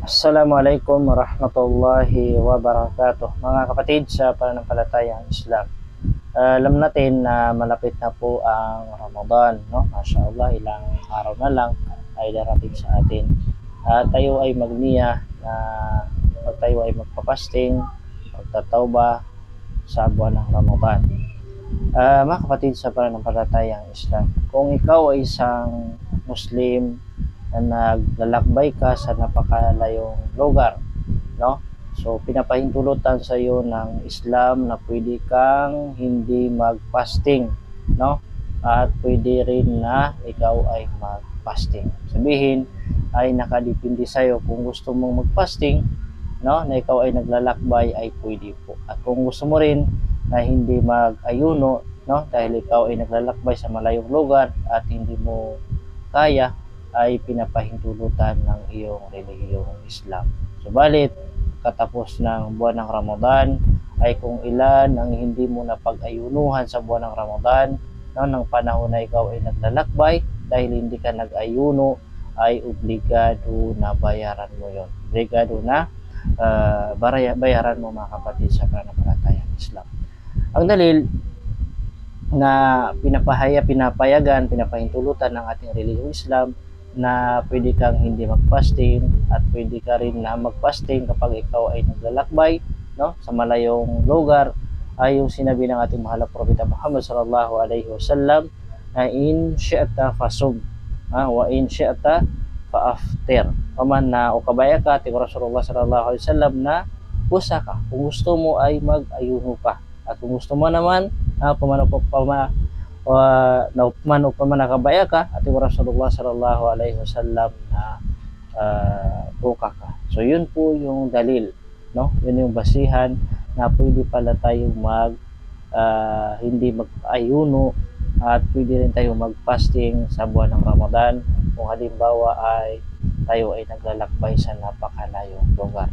Assalamualaikum warahmatullahi wabarakatuh. Mga kapatid sa pananampalatayang Islam. Alam natin na malapit na po ang Ramadan, no? Masya Allah, ilang araw na lang ay darating sa atin. At tayo ay magniya na tayo ay magpapasting, magtatawba sa buwan ng Ramadan. Mga kapatid sa pananampalatayang Islam, kung ikaw ay isang Muslim na naglalakbay ka sa napakalayong lugar, no? So pinapahintulutan sa iyo ng Islam na pwede kang hindi mag-fasting, no? At pwede rin na ikaw ay mag-fasting. Sabihin ay nakadepende sa iyo kung gusto mong mag-fasting, no? Na ikaw ay naglalakbay ay pwede po. At kung gusto mo rin na hindi mag-ayuno, no? Dahil ikaw ay naglalakbay sa malayong lugar at hindi mo kaya, ay pinapahintulutan ng iyong relihiyong Islam. Subalit, katapos ng buwan ng Ramadan, ay kung ilan ang hindi mo napag-ayunuhan sa buwan ng Ramadan, no, ng panahon na ikaw ay naglalakbay, dahil hindi ka nag-ayuno, ay obligado na bayaran mo yon. Obligado na bayaran mo, mga kapatid sa pananampalatayang Islam. Ang dalil na pinapahintulutan ng ating relihiyong Islam na pwede kang hindi mag-fasting at pwede ka rin na mag-fasting kapag ikaw ay naglalakbay, no, sa malayong lugar, ay yung sinabi ng ating mahal na propeta Muhammad sallallahu alaihi wasallam na in syi'ta fasum wa in syi'ta fa-aftir. Paman na o kabaya ka, ating Rasulullah sallallahu alaihi wasallam na pusa ka kung gusto mo ay mag-ayuno ka, at kung gusto mo naman nakabaya ka, at yung Rasulullah sallallahu alaihi wasallam na buka ka. So yun po yung dalil, no? Yun yung basihan na pwede pala tayong hindi mag-ayuno at pwede rin tayong mag-fasting sa buwan ng Ramadan kung halimbawa ay tayo ay naglalakbay sa napakalayong lugar.